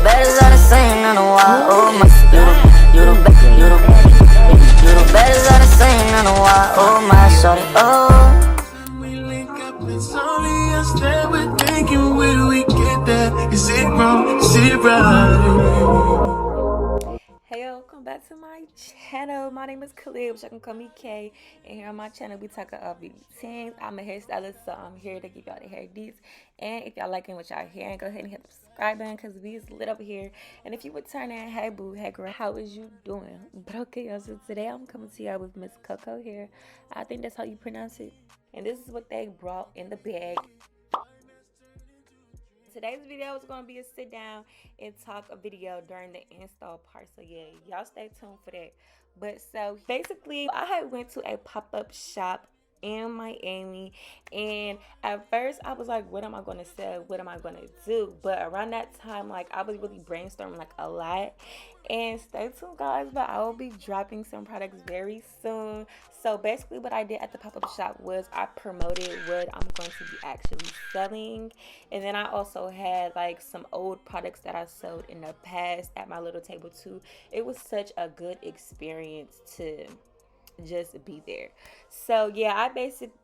baddest I done seen in a while. Oh my, you the baddest I done seen in a while. Oh my, shorty, oh. We link up, it's only us that we're thinking. Will we get there? Is it wrong? Is it right? Hey, welcome back to my channel. My name is Khaliyah, which I can call me Kay. And here on my channel, we talk about beauty things. I'm a hairstylist, so I'm here to give y'all the hair deets. And if y'all liking what y'all hearing, go ahead and hit the subscribe button because we is lit over here. And if you would turn in, hey boo, hey girl, how is you doing? But okay, y'all, so today I'm coming to y'all with Miss Coco here. I think that's how you pronounce it. And this is what they brought in the bag. Today's video is going to be a sit down and talk a video during the install part, so yeah, y'all stay tuned for that. But so basically I had went to a pop-up shop in Miami, and at first I was like, what am I going to sell, what am I going to do? But around that time, like, I was really brainstorming like a lot. And stay tuned, guys, but I will be dropping some products very soon. So basically what I did at the pop-up shop was I promoted what I'm going to be actually selling, and then I also had like some old products that I sold in the past at my little table too. It was such a good experience to just be there. So yeah, I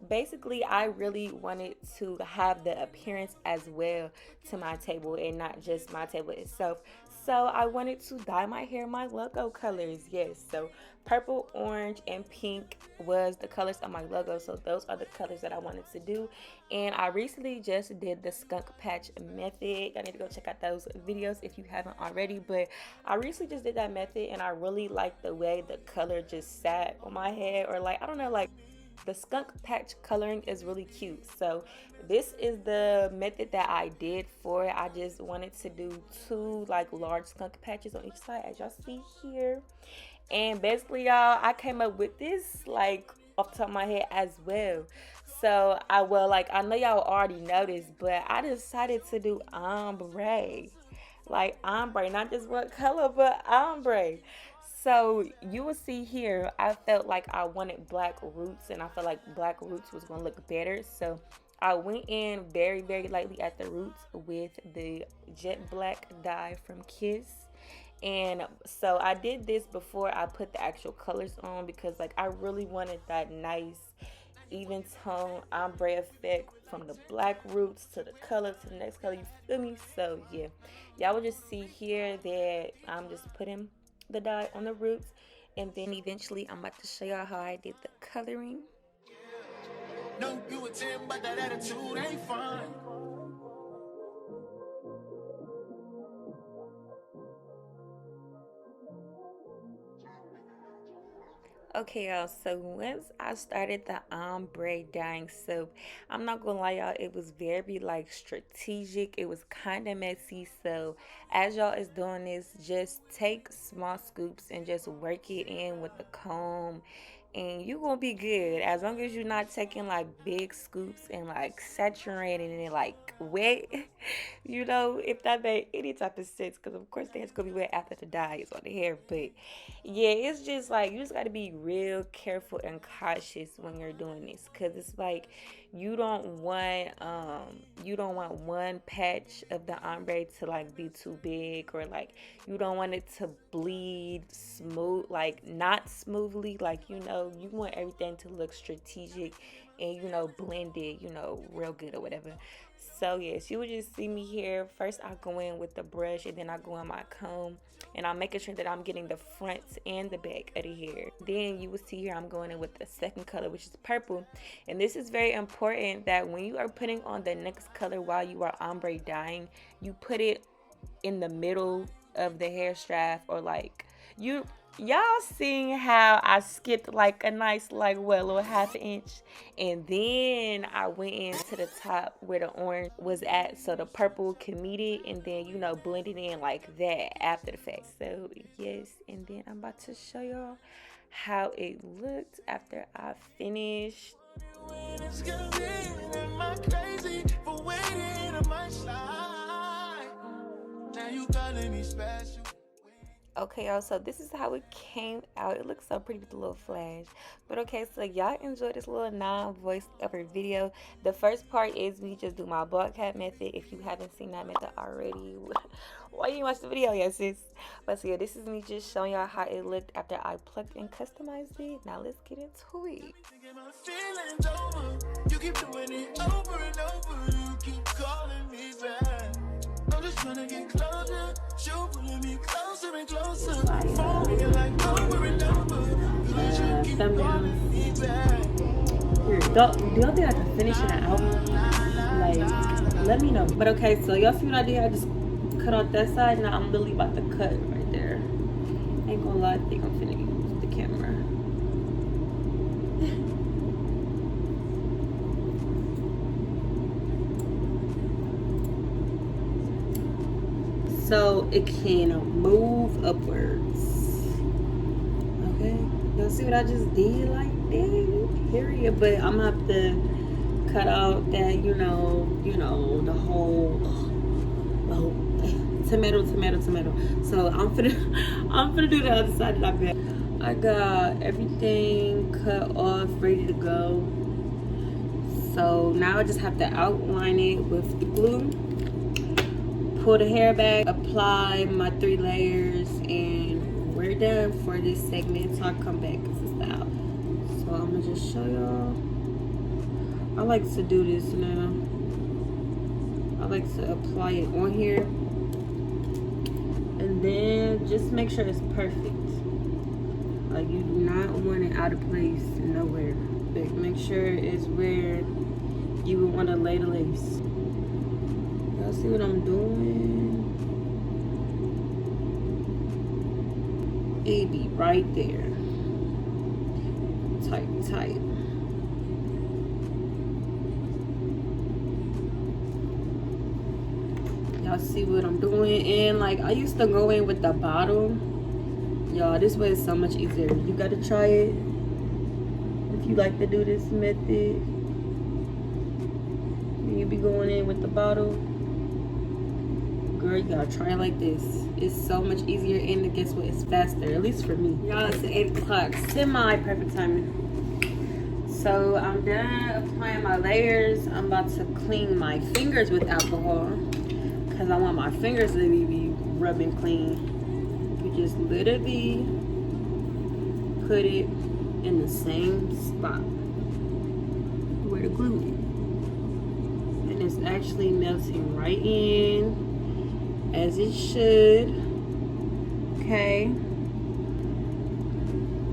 basically I really wanted to have the appearance as well to my table and not just my table itself. So I wanted to dye my hair my logo colors. Yes, so purple, orange, and pink was the colors of my logo. So those are the colors that I wanted to do. And I recently just did the skunk patch method. I need to go check out those videos if you haven't already. But I recently just did that method, and I really like the way the color just sat on my head. Or like, I don't know, like the skunk patch coloring is really cute. So this is the method that I did for it. I just wanted to do two like large skunk patches on each side, as y'all see here. And basically, y'all, I came up with this like off the top of my head as well. So I know y'all already noticed, but I decided to do ombre. Like ombre, not just what color, but ombre. So you will see here, I felt like I wanted black roots, and I felt like black roots was going to look better. So I went in very, very lightly at the roots with the jet black dye from Kiss. And so I did this before I put the actual colors on, because like I really wanted that nice even tone ombre effect from the black roots to the color to the next color, you feel me? So yeah, y'all will just see here that I'm just putting the dye on the roots, and then eventually I'm about to show y'all how I did the coloring. No, you a 10, but that attitude ain't fine. Okay, y'all, so once I started the ombre dyeing soap, I'm not gonna lie, y'all, it was very like strategic. It was kind of messy. So as y'all is doing this, just take small scoops and just work it in with the comb, and you gonna be good, as long as you're not taking like big scoops and like saturating it like wet. You know, if that made any type of sense, because of course that's gonna be wet after the dye is on the hair. But yeah, it's just like you just got to be real careful and cautious when you're doing this, because it's like you don't want one patch of the ombre to like be too big, or like you don't want it to bleed smooth, like not smoothly, like, you know, you want everything to look strategic and, you know, blended, you know, real good or whatever. So yes, you would just see me here. First I go in with the brush, and then I go in my comb, and I'm making sure that I'm getting the front and the back of the hair. Then you will see here I'm going in with the second color, which is purple. And this is very important, that when you are putting on the next color while you are ombre dyeing, you put it in the middle of the hair strap, or like y'all seeing how I skipped like a nice like little half inch, and then I went into the top where the orange was at, so the purple can meet it, and then, you know, blend it in like that after the fact. So yes, and then I'm about to show y'all how it looked after I finished. Okay, y'all, so this is how it came out. It looks so pretty with the little flash. But okay, so y'all enjoyed this little non-voiceover video. The first part is me just do my bald cap method. If you haven't seen that method already, why you didn't watch the video yet, sis? But so yeah, this is me just showing y'all how it looked after I plucked and customized it. Now let's get into it. You keep doing it over and over. You keep calling me back. I'm just trying to get closer. You pulling me closer and closer. Falling like over and over. You keep calling me back. Do y'all think I can finish it out? Like, let me know. But okay, so y'all see what I did? I just cut off that side. Now I'm literally about to cut right there. Ain't gonna lie, I think I'm finna use the camera. So it can move upwards. Okay, y'all see what I just did like that? Period. But I'm gonna have to cut out that, you know, the whole tomato. So I'm finna do the other side that I got. I got everything cut off, ready to go. So now I just have to outline it with the glue. Pull the hair back, apply my 3 layers, and we're done for this segment. So I'll come back because it's out. So I'm gonna just show y'all. I like to do this now. I like to apply it on here, and then just make sure it's perfect. Like, you do not want it out of place nowhere. But make sure it's where you would want to lay the lace. Y'all see what I'm doing? It be right there. Tight. Y'all see what I'm doing? And like, I used to go in with the bottom. Y'all, this way is so much easier. You gotta try it if you like to do this method. You be going in with the bottle. Girl, you gotta try it like this. It's so much easier, and guess what? It's faster, at least for me. Y'all, it's 8 o'clock. Semi-perfect timing. So I'm done applying my layers. I'm about to clean my fingers with alcohol because I want my fingers to be rubbing clean. You just literally put it in the same spot where the glue is. And it's actually melting right in as it should. Okay.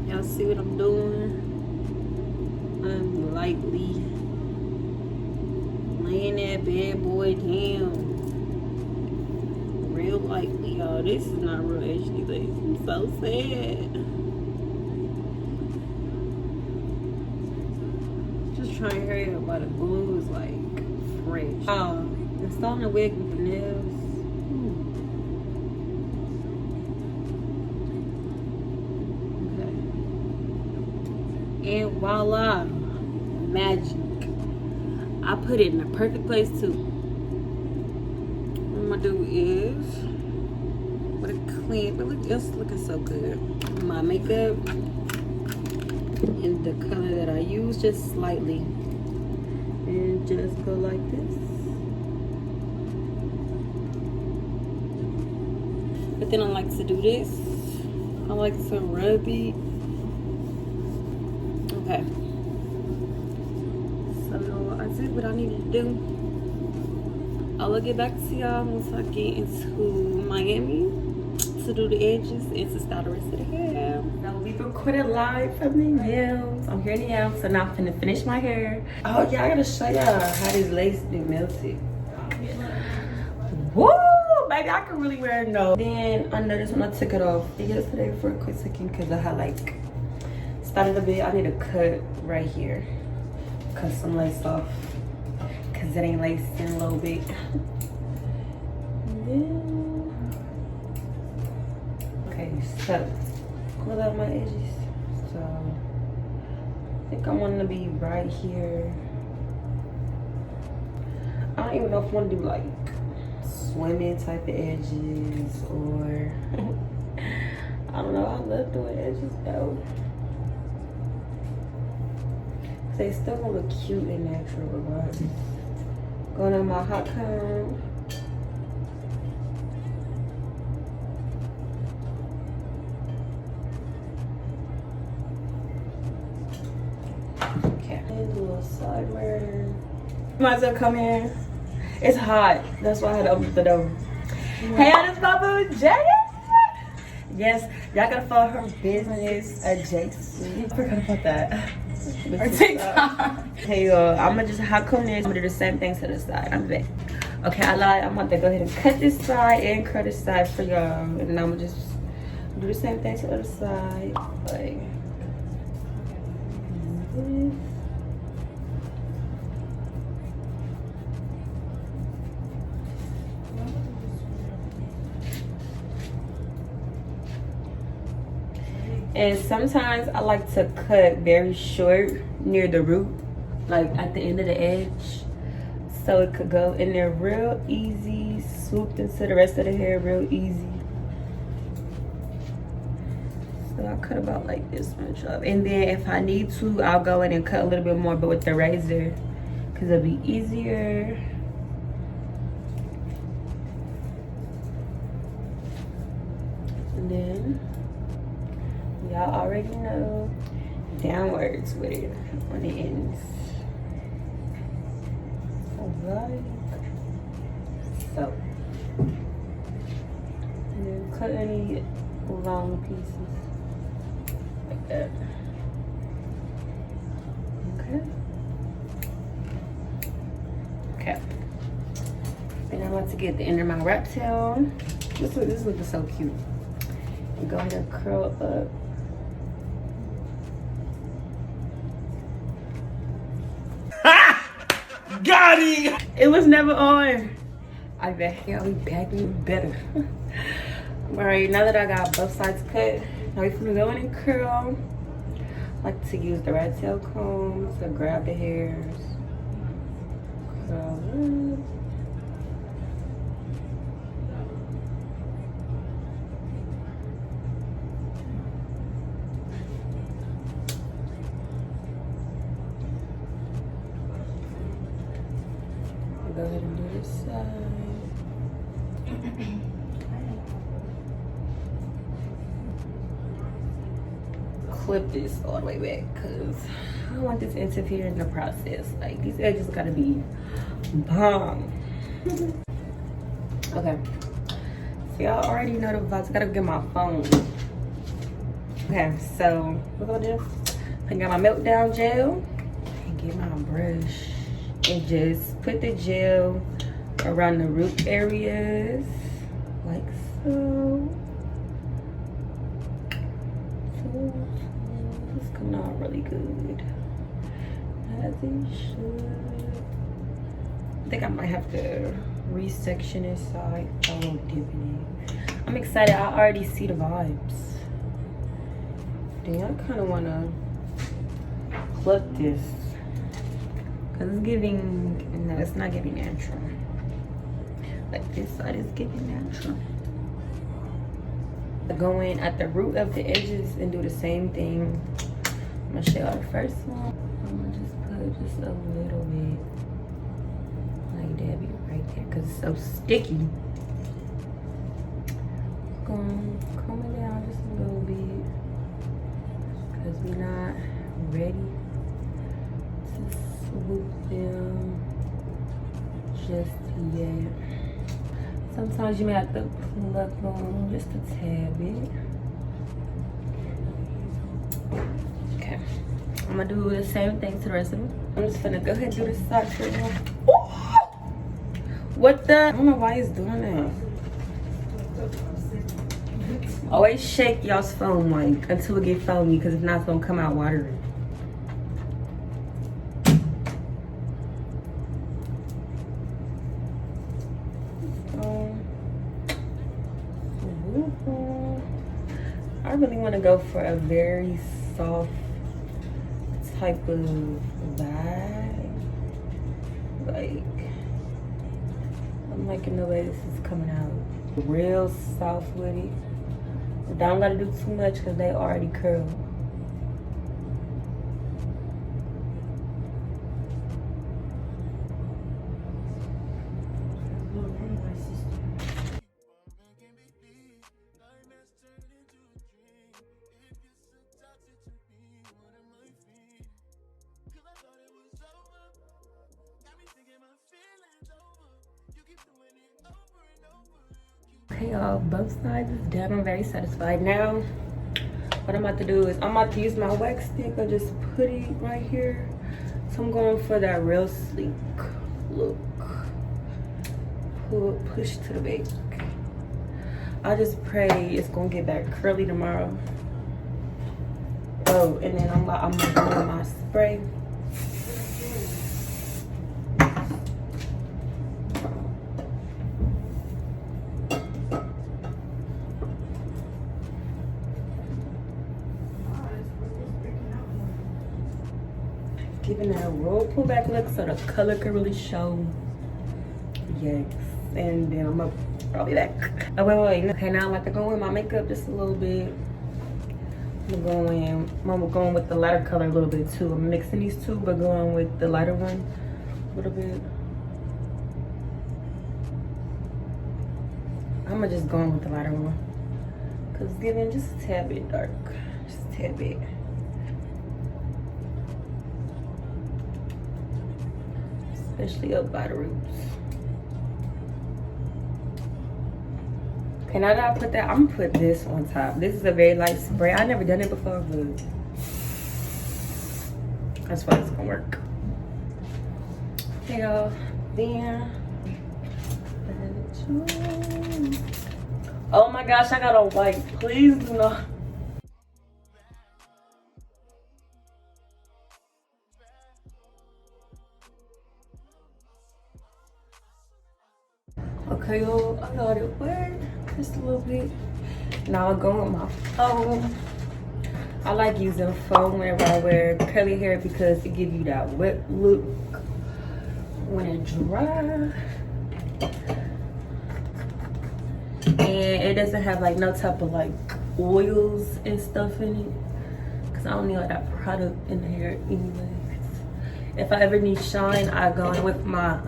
Y'all see what I'm doing? I'm lightly laying that bad boy down. Real lightly, y'all. This is not real HD lace. I'm so sad. Just trying to hurry up while the glue is like fresh. Installing a wig with the nails. Okay. And voila, magic. I put it in the perfect place too. What I'm gonna do is, with a clean, but look, it's looking so good. My makeup in the color that I use, just slightly, and just go like this. But then I like to do this. I like to rub it. Okay. So I did what I needed to do. I'll get back to y'all once I get into Miami to do the edges and to style the rest of the hair. Now we recorded live from the nails. I'm here in the nails, so now I'm finna finish my hair. Oh yeah, I gotta show y'all how this lace been melted. Woo! Baby, I can really wear it now. Then I noticed when I took it off yesterday for a quick second because I had like started a bit. I need to cut right here. Cut some lace off. Cause it ain't laced in a little bit. And then, okay, so pull out my edges. So I think I want to be right here. I don't even know if I want to do like swimming type of edges or I don't know, I love doing edges though. They still gonna look cute and natural regardless. Going on my hot comb. Okay. A little side mirror. Might as well come in. It's hot. That's why I had to open the door. Hey, I just got the jacket. Yes, y'all gotta follow her business adjacent. I forgot about that. Or TikTok. Hey y'all, I'ma just hot comb this. I'm gonna do the same thing to the side. I'm back. Okay, I lied. I'm about to go ahead and cut this side and cut this side for y'all. And then I'm gonna just do the same thing to the other side. Like this. And sometimes I like to cut very short near the root, like at the end of the edge, so it could go in there real easy, swooped into the rest of the hair real easy. So I cut about like this much up, and then if I need to, I'll go in and cut a little bit more, but with the razor, because it'll be easier. And then y'all already know, downwards with it on the ends. Alright. So. And then cut any long pieces. Like that. Okay. Okay. And I'm about to get the end of my wrap tail. This looks so cute. And go ahead and curl up. Got it! It was never on. I bet y'all be backing better. Alright, now that I got both sides cut, now we're gonna go in and curl. I like to use the rat tail comb to grab the hairs. Curl up. Go ahead and do this side. Clip this all the way back because I don't want this to interfere in the process. Like, these edges gotta be bomb. Okay. So y'all already know the vibes. I gotta get my phone. Okay, so what I'm gonna do? I got my Meltdown gel and get my brush. And just put the gel around the root areas, like so. This is coming out really good, as it should. I think I might have to resection this side. I won't dip in it. I'm excited. I already see the vibes. Then I kind of want to pluck this. Cause it's giving, no, it's not giving natural. Like this side is giving natural. Go in at the root of the edges and do the same thing. I'm gonna show y'all the first one. I'm gonna just put just a little bit, like that, right there, cause it's so sticky. Comb it down just a little bit, cause we're not ready to swoop them just yet. Sometimes you may have to pluck them just a tad bit. Okay, I'm gonna do the same thing to the rest of them. I'm just gonna go ahead and do this side for you. What the? I don't know why he's doing that. Always shake y'all's foam like until it get foamy, because if not, it's gonna come out watery. I really want to go for a very soft type of vibe. Like, I'm liking the way this is coming out. Real soft with it. Don't gotta do too much because they already curled. Okay, y'all, both sides is done. I'm very satisfied. Now, what I'm about to do is I'm about to use my wax stick. I just put it right here. So I'm going for that real sleek look. Push to the back. I just pray it's gonna get back curly tomorrow. Oh, and then I'm gonna do my spray. Giving that roll pull back look so the color can really show. Yes. And then I'm gonna probably back. Oh wait. Okay, now I'm about to go in my makeup just a little bit. I'm going with the lighter color a little bit too. I'm mixing these two, but going with the lighter one a little bit. I'm just going with the lighter one because it's giving just a tad bit dark, just a tad bit. Especially up by the roots. Okay, now that I put that, I'm gonna put this on top. This is a very light spray. I've never done it before, but that's why it's gonna work. Okay, y'all. Then, oh my gosh, I got a white. Please do not. Okay, y'all, I got it wet just a little bit. Now I'll go with my foam. I like using foam whenever I wear curly hair because it gives you that wet look when it dries. And it doesn't have like no type of like oils and stuff in it. Cause I don't need like that product in the hair anyways. If I ever need shine, I go in with my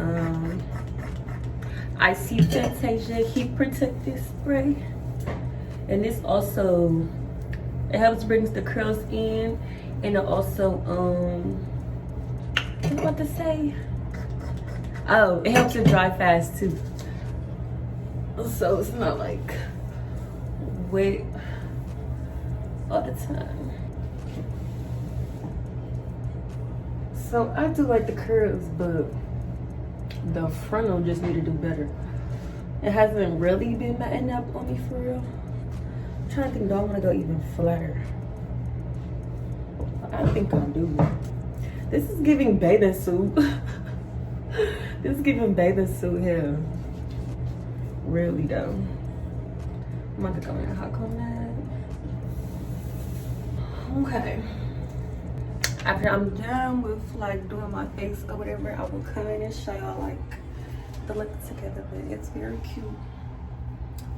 Icy Fantasia heat protective spray. And this also, it helps brings the curls in, and it also what was I about to say? Oh, it helps it dry fast too. So it's not like wet all the time. So I do like the curls, but the frontal just need to do better. It hasn't really been matting up on me for real. I'm trying to think, do I want to go even flatter? I think I do. This is giving bathing suit. This is giving bathing suit hair. Really though. I'm about to go in and hot comb that. Okay. After I'm done with like doing my face or whatever, I will come in and show y'all like the look together, but it's very cute.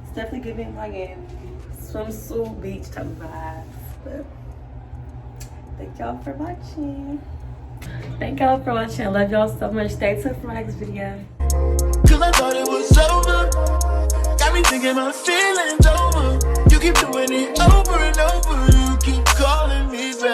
It's definitely giving like a swimsuit beach type of vibes. But thank y'all for watching. Thank y'all for watching. I love y'all so much. Stay tuned for my next video. Cause I thought it was over. Got me thinking my feelings over. You keep doing it over and over. You keep calling me back.